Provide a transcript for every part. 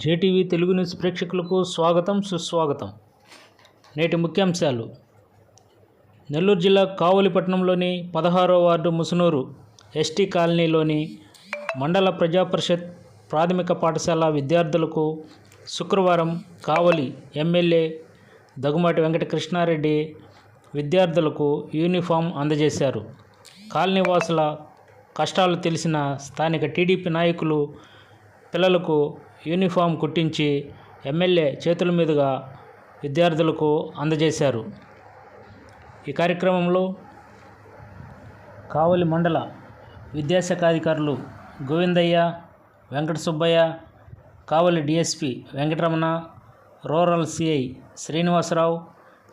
JTV Telugu news ప్రేక్షకులకు స్వాగతం సుస్వాగతం. నేటి ముఖ్యాంశాలు. నెల్లూరు జిల్లా కావలిపట్నంలోని 16వ వార్డు ముసునూరు ఎస్టీ కాలనీలోని మండల ప్రజాపరిషత్ ప్రాథమిక పాఠశాల విద్యార్థులకు శుక్రవారం కావలి ఎమ్మెల్యే దగ్గుమాటి వెంకట కృష్ణారెడ్డి విద్యార్థులకు యూనిఫామ్ అందజేశారు. కాలనీ వాసుల కష్టాలు తెలిసిన స్థానిక టీడీపీ నాయకులు పిల్లలకు యూనిఫామ్ కుట్టించి ఎమ్మెల్యే చేతుల మీదుగా విద్యార్థులకు అందజేశారు. ఈ కార్యక్రమంలో కావలి మండల విద్యాశాఖ అధికారులు Govindaiah, Venkata Subbaiah, Kavali DSP Venkataramana, rural CI Srinivasarao,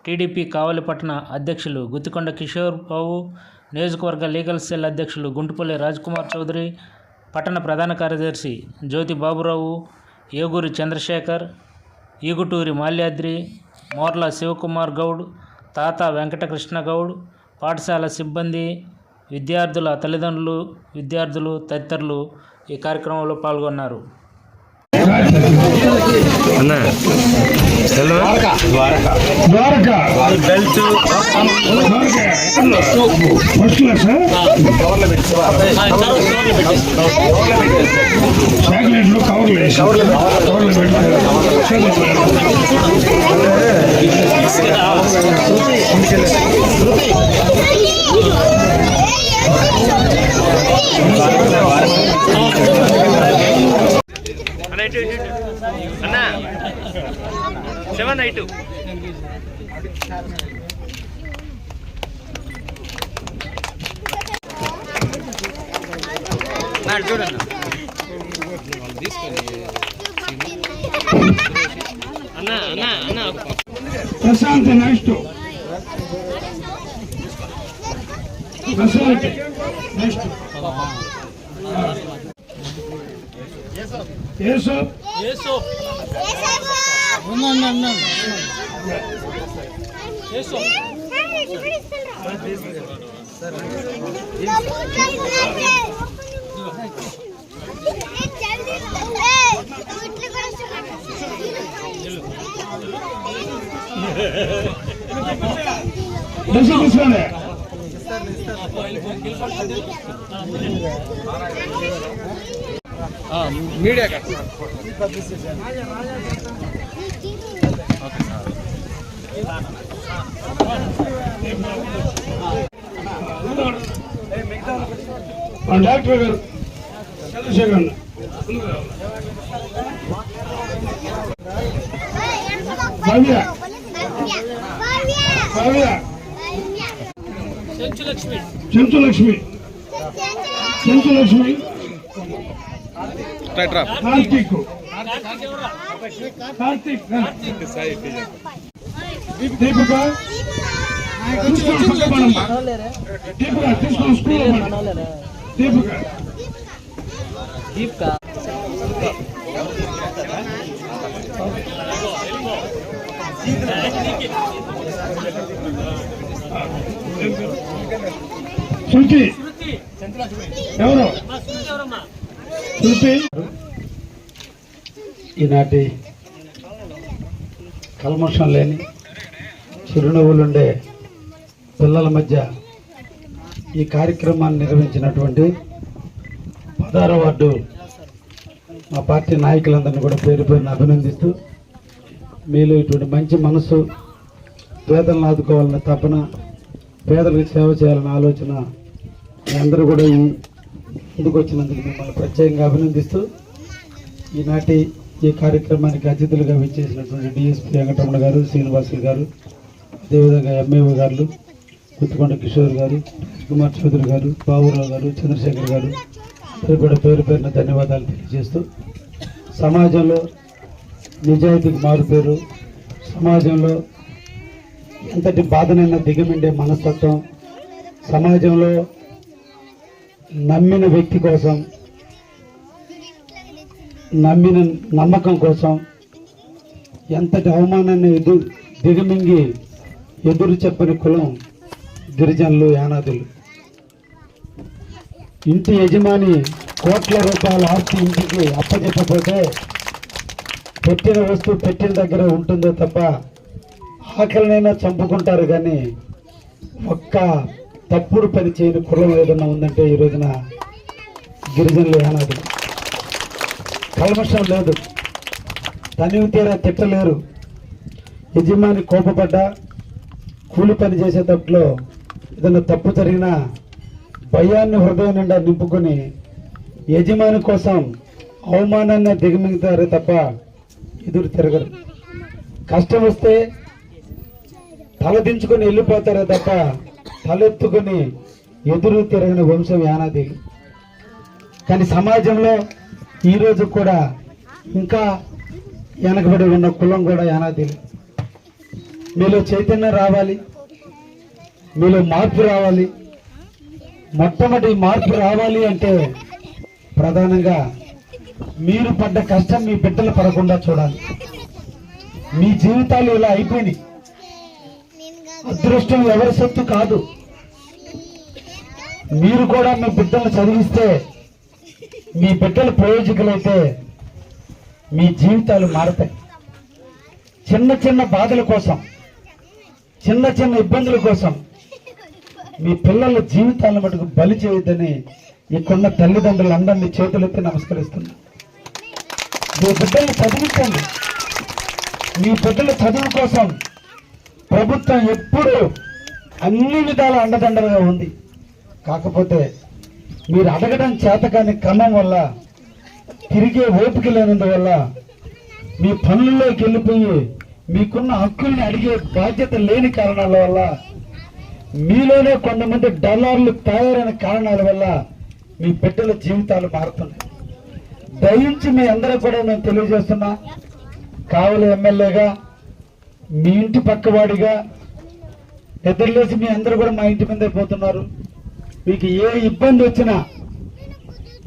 TDP కావలిపట్టణ అధ్యక్షులు గుత్తికొండ కిషోర్ బాబు, నియోజకవర్గ లీగల్ సెల్ అధ్యక్షులు గుంటుపల్లి రాజ్కుమార్ చౌదరి, పట్టణ ప్రధాన కార్యదర్శి జ్యోతి బాబురావు, ఏగూరి చంద్రశేఖర్, ఈగుటూరి మాల్యాద్రి, మోర్ల శివకుమార్ గౌడ్, తాత వెంకటకృష్ణ గౌడ్, పాఠశాల సిబ్బంది, విద్యార్థుల తల్లిదండ్రులు, విద్యార్థులు తదితరులు ఈ కార్యక్రమంలో పాల్గొన్నారు. అన్నా 7 8 చూడండి అన్నా అన్నా అన్నా ప్రశాంత్ నెక్స్ట్ ప్రశాంత్ నెక్స్ట్ యేసప్ యేసప్ అన్న యేసప్ మీడియా డాక్టర్ గారు చంద్రశేఖర్ అన్న భవ్య భవ్య చెంచులక్ష్మి కార్తీక్ దీపిక తీసుకొని స్కూల్ దీపిక శృతి ఎవరు శృతి. ఈనాటి కల్మషం లేని చిరునవ్వులుండే పిల్లల మధ్య ఈ కార్యక్రమాన్ని నిర్వహించినటువంటి 16వ వార్డు మా పార్టీ నాయకులందరినీ కూడా పేరు పేరున అభినందిస్తూ, మీలో ఇటువంటి మంచి మనసు, పేదలను ఆదుకోవాలన్న తపన, పేదలకు సేవ చేయాలన్న ఆలోచన మీ అందరూ కూడా ముందుకు వచ్చినందుకు మిమ్మల్ని ప్రత్యేకంగా అభినందిస్తూ, ఈనాటి ఈ కార్యక్రమానికి అతిథులుగా విచ్చేసినటువంటి డిఎస్పీ వెంకటరమణ గారు, శ్రీనివాసులు గారు, అదేవిధంగా ఎంఏఓ గారు, గుత్తికొండ కిషోర్ గారు, కుమార్ చౌదరి గారు, బాబురావు గారు, చంద్రశేఖర్ గారు అందరూ కూడా పేరు పేరున ధన్యవాదాలు తెలియజేస్తూ, సమాజంలో నిజాయితీకి మారుపేరు, సమాజంలో ఎంతటి బాధనైనా దిగమిండే మనస్తత్వం, సమాజంలో నమ్మిన వ్యక్తి కోసం, నమ్మిన నమ్మకం కోసం ఎంతటి అవమానాన్ని దిగమింగి ఎదురు చెప్పని కులం గిరిజనులు, యానాదులు. ఇంటి యజమాని కోట్ల రూపాయల ఆస్తి ఇంటికి అప్పచెప్పకపోతే పెట్టిన వస్తువు పెట్టిన దగ్గర ఉంటుందో తప్ప ఆకలినైనా చంపుకుంటారు, కానీ ఒక్క తప్పుడు పని చేయని కులం ఏదన్నా ఉందంటే ఈ రోజున గిరిజనులు యానాదులు. కల్మషం లేదు, తనివి తీరా తిట్టలేరు. యజమాని కోపపడ్డా కూలి పని చేసేటప్పుడు ఏదైనా తప్పు జరిగినా భయాన్ని హృదయం నిండా నింపుకొని యజమాని కోసం అవమానాన్ని దిగమింగుతారే తప్ప ఎదురు తిరగరు. కష్టం వస్తే తలదించుకొని వెళ్ళిపోతారే తప్ప తలెత్తుకొని ఎదురు తిరగని వంశం యానాదీలు. కానీ సమాజంలో ఈరోజు కూడా ఇంకా వెనకబడి ఉన్న కులం కూడా యానాదీలు. మీలో చైతన్యం రావాలి, మీలో మార్పు రావాలి. మొట్టమొదటి మార్పు రావాలి అంటే ప్రధానంగా మీరు పడ్డ కష్టం మీ బిడ్డలు పడకుండా చూడాలి. మీ జీవితాలు ఇలా అయిపోయినాయి. అదృష్టం ఎవరి సొత్తు కాదు. మీరు కూడా మీ బిడ్డలు చదివిస్తే, మీ బిడ్డలు ప్రయోజకులైతే మీ జీవితాలు మారుతాయి. చిన్న చిన్న బాధల కోసం, చిన్న చిన్న ఇబ్బందుల కోసం మీ పిల్లల జీవితాలను మటుకు బలి చేయొద్దని ఇక్కడున్న తల్లిదండ్రులందరినీ చేతులెత్తి నమస్కరిస్తున్నా. మీ బిడ్డలు చదివించండి. మీ బిడ్డల చదువు కోసం ప్రభుత్వం ఎప్పుడూ అన్ని విధాల అండదండలుగా ఉంది. కాకపోతే మీరు అడగడం చేతకాని క్రమం వల్ల, తిరిగే ఓపిక లేనందువల్ల, మీ పనుల్లోకి వెళ్ళిపోయి మీకున్న హక్కుల్ని అడిగే బాధ్యత లేని కారణాల వల్ల, మీలోనే కొంతమంది డల్లార్లు తయారైన కారణాల వల్ల మీ బిడ్డల జీవితాలు మారుతున్నాయి. దయించి మీ అందరూ కూడా నేను తెలియజేస్తున్నా, కావలి ఎమ్మెల్యేగా, మీ ఇంటి పక్కవాడిగా నిద్రలేసి మీ అందరూ కూడా మా ఇంటి మీదే పోతున్నారు. మీకు ఏ ఇబ్బంది వచ్చినా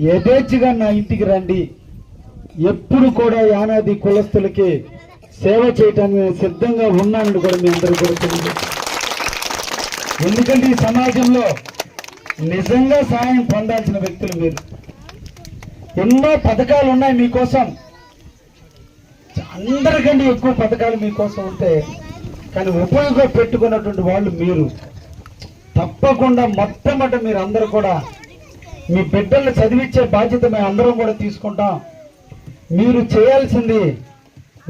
యథేచ్ఛగా నా ఇంటికి రండి. ఎప్పుడు కూడా యానాది కులస్తులకి సేవ చేయటానికి సిద్ధంగా ఉన్నానని కూడా మీ అందరూ కూడా తెలియదు. ఎందుకంటే ఈ సమాజంలో నిజంగా సాయం పొందాల్సిన వ్యక్తులు మీరు. ఎన్నో పథకాలు ఉన్నాయి మీకోసం, అందరికంటే ఎక్కువ పథకాలు మీకోసం ఉంటే కానీ ఉపయోగం పెట్టుకున్నటువంటి వాళ్ళు మీరు. తప్పకుండా మొట్టమొదటి మీరు అందరూ కూడా మీ బిడ్డల్ని చదివించే బాధ్యత మేము అందరం కూడా తీసుకుంటాం. మీరు చేయాల్సింది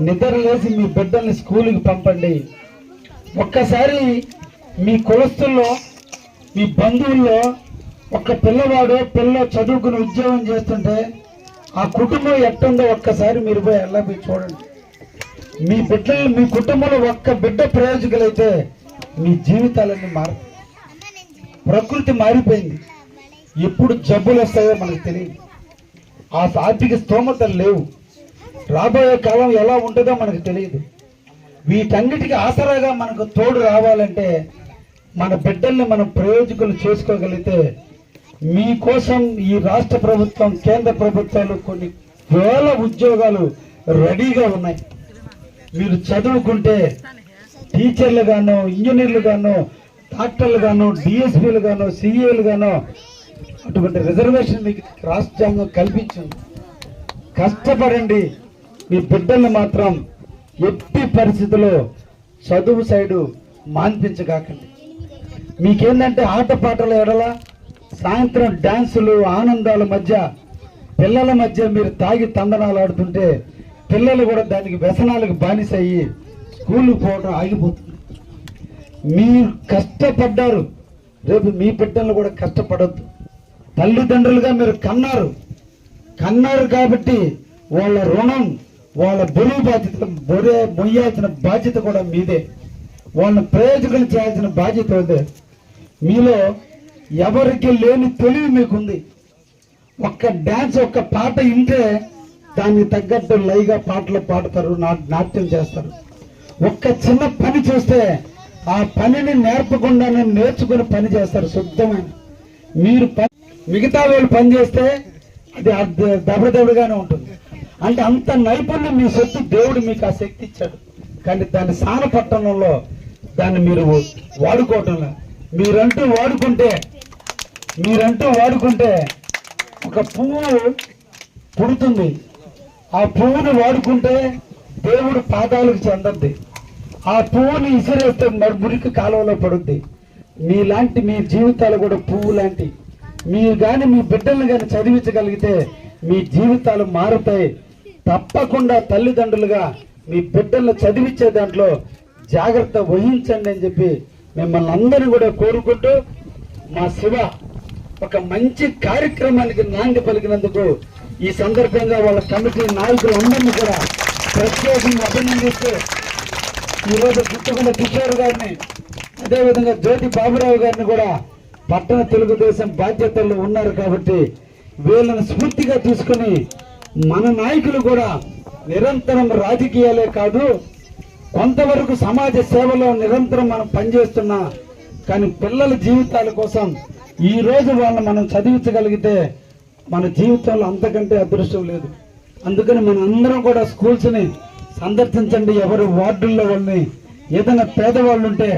నిద్రలేసి మీ బిడ్డల్ని స్కూల్కి పంపండి. ఒక్కసారి మీ కులస్తుల్లో, మీ బంధువుల్లో ఒక్క పిల్ల చదువుకుని ఉద్యోగం చేస్తుంటే ఆ కుటుంబం ఎట్టుందో ఒక్కసారి మీరు పోయి వెళ్ళబోయి చూడండి. మీ కుటుంబంలో ఒక్క బిడ్డ ప్రయోజకులైతే మీ జీవితాలన్నీ మారుతాయి. ప్రకృతి మారిపోయింది. ఎప్పుడు జబ్బులు వస్తాయో మనకు తెలియదు. ఆ ఆర్థిక స్తోమతలు లేవు. రాబోయే కాలం ఎలా ఉంటుందో మనకు తెలియదు. వీటన్నిటికీ ఆసరాగా మనకు తోడు రావాలంటే మన బిడ్డల్ని మనం ప్రయోజకులు చేసుకోగలిగితే, మీకోసం ఈ రాష్ట్ర ప్రభుత్వం, కేంద్ర ప్రభుత్వాలు కొన్ని వేల ఉద్యోగాలు రెడీగా ఉన్నాయి. మీరు చదువుకుంటే టీచర్లు గాను, ఇంజనీర్లు గాను, డాక్టర్లు గాను, డిఎస్పీలు గాను, సిఏలు గాను అటువంటి రిజర్వేషన్ మీకు రాష్ట్రాంగం కల్పించింది. కష్టపడండి. మీ బిడ్డల్ని మాత్రం ఎట్టి పరిస్థితుల్లో చదువు సైడు మాన్పించగాకండి. మీకేందంటే ఆటపాటల ఎడల, సాయంత్రం డ్యాన్సులు, ఆనందాల మధ్య, పిల్లల మధ్య మీరు తాగి తందనాలు ఆడుతుంటే పిల్లలు కూడా దానికి వ్యసనాలకు బానిసయ్యి స్కూల్కి పోవడం ఆగిపోతుంది. మీరు కష్టపడ్డారు, రేపు మీ బిడ్డలు కూడా కష్టపడద్దు. తల్లిదండ్రులుగా మీరు కన్నారు కాబట్టి వాళ్ళ రుణం, వాళ్ళ బరువు బాధ్యత మొయ్యాల్సిన బాధ్యత కూడా మీదే. వాళ్ళని ప్రయోజకులు చేయాల్సిన బాధ్యత అదే. మీలో ఎవరికి లేని తెలివి మీకుంది. ఒక్క డ్యాన్స్, ఒక్క పాట వింటే దానికి తగ్గట్టు లైగా పాటలు పాడతారు, నాట్యం చేస్తారు. ఒక్క చిన్న పని చూస్తే ఆ పనిని నేర్పకుండానే నేర్చుకుని పని చేస్తారు శుద్ధమైన. మీరు మిగతా వాళ్ళు పని చేస్తే అది దెబ్బగానే ఉంటుంది. అంటే అంత నైపుణ్యం మీ సొత్తు. దేవుడు మీకు ఆ శక్తి ఇచ్చాడు, కానీ దాన్ని సానపట్టణంలో దాన్ని మీరు వాడుకోవటంలో మీరంటూ వాడుకుంటే ఒక పువ్వు పుడుతుంది. ఆ పువ్వుని వాడుకుంటే దేవుడు పాదాలకు చెందద్ది. ఆ పువ్వుని ఇసిరేస్తే మరి మురికి కాలువలో పడుద్ది. మీలాంటి మీ జీవితాలు కూడా పువ్వు లాంటి. మీరు కానీ మీ బిడ్డలను కానీ చదివించగలిగితే మీ జీవితాలు మారుతాయి. తప్పకుండా తల్లిదండ్రులుగా మీ బిడ్డలను చదివించే దాంట్లో జాగ్రత్త వహించండి అని చెప్పి మిమ్మల్ని అందరినీ కూడా కోరుకుంటూ, మా శివ ఒక మంచి కార్యక్రమానికి నాంది పలికినందుకు ఈ సందర్భంగా వాళ్ళ కమిటీ నాయకులు అందరినీ కూడా ప్రత్యేకంగా అభినందిస్తూ, ఈరోజు గుట్టుకున్న కిషోర్ గారిని, అదేవిధంగా జ్యోతి బాబురావు గారిని కూడా పట్టణ తెలుగుదేశం బాధ్యతల్లో ఉన్నారు కాబట్టి వీళ్ళని స్ఫూర్తిగా తీసుకుని మన నాయకులు కూడా నిరంతరం రాజకీయాలే కాదు, కొంతవరకు సమాజ సేవలో నిరంతరం మనం పనిచేస్తున్నా కానీ పిల్లల జీవితాల కోసం ఈ రోజు వాళ్ళని మనం చదివించగలిగితే మన జీవితంలో అంతకంటే అదృష్టం లేదు. అందుకని మన అందరం కూడా స్కూల్స్ని సందర్శించండి. ఎవరు వార్డుల్లో వాళ్ళని ఏదైనా పేదవాళ్ళు ఉంటే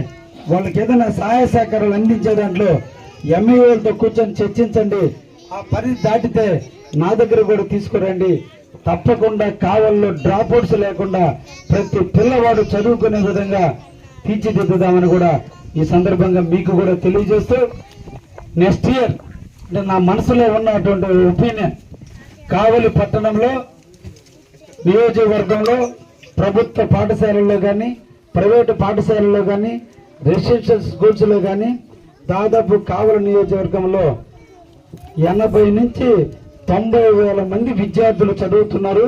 వాళ్ళకి ఏదైనా సహాయ సహకారాలు అందించే దాంట్లో ఎంఈఓలతో కూర్చొని చర్చించండి. ఆ పరిధి దాటితే నా దగ్గర కూడా తీసుకురండి. తప్పకుండా కావల్లో డ్రాప్అవుట్స్ లేకుండా ప్రతి పిల్లవాడు చదువుకునే విధంగా తీర్చిదిద్దుదామని కూడా ఈ సందర్భంగా మీకు కూడా తెలియజేస్తూ, నెక్స్ట్ ఇయర్ అంటే నా మనసులో ఉన్నటువంటి ఒపీనియన్, కావలి పట్టణంలో నియోజకవర్గంలో ప్రభుత్వ పాఠశాలల్లో కానీ ప్రైవేటు పాఠశాలల్లో కానీ రెసిడెన్షియల్ స్కూల్స్లో కానీ దాదాపు కావలి నియోజకవర్గంలో 80 నుంచి 90,000 మంది విద్యార్థులు చదువుతున్నారు.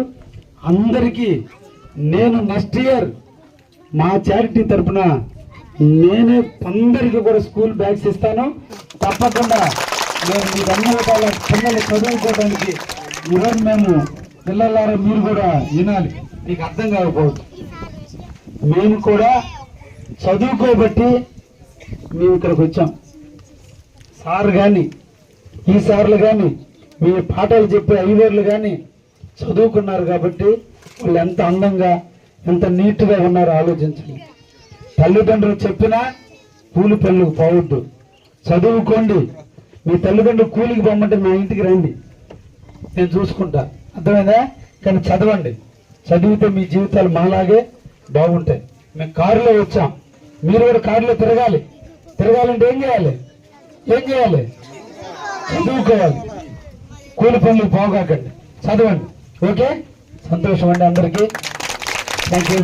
అందరికీ నేను నెక్స్ట్ ఇయర్ మా చారిటీ తరఫున నేనే అందరికీ కూడా స్కూల్ బ్యాగ్స్ ఇస్తాను. తప్పకుండా మేము మీకు అన్ని రకాల పిల్లలు చదువుకోవడానికి ఈరోజు మేము పిల్లలారా మీరు కూడా వినాలి. మీకు అర్థం కాకపోవచ్చు, మేము కూడా చదువుకోబట్టి మేము ఇక్కడికి వచ్చాం. సార్ కానీ ఈ సార్లు కానీ మీ పాఠాలు చెప్పే ఐవేర్లు కానీ చదువుకున్నారు కాబట్టి వాళ్ళు ఎంత అందంగా ఎంత నీట్గా ఉన్నారో ఆలోచించండి. తల్లిదండ్రులు చెప్పినా కూలి పనులకు పోవద్దు, చదువుకోండి. మీ తల్లిదండ్రులు కూలికి పొమ్మంటే మా ఇంటికి రండి, నేను చూసుకుంటా. అర్థమైందా? కానీ చదవండి. చదివితే మీ జీవితాలు మాలాగే బాగుంటాయి. మేము కారులో వచ్చాం, మీరు కూడా కారులో తిరగాలి. తిరగాలంటే ఏం చేయాలి? చదువుకోవాలి. కూలి పనులు పోగాకండి, చదవండి. ఓకే, సంతోషం అండి అందరికీ. Thank you.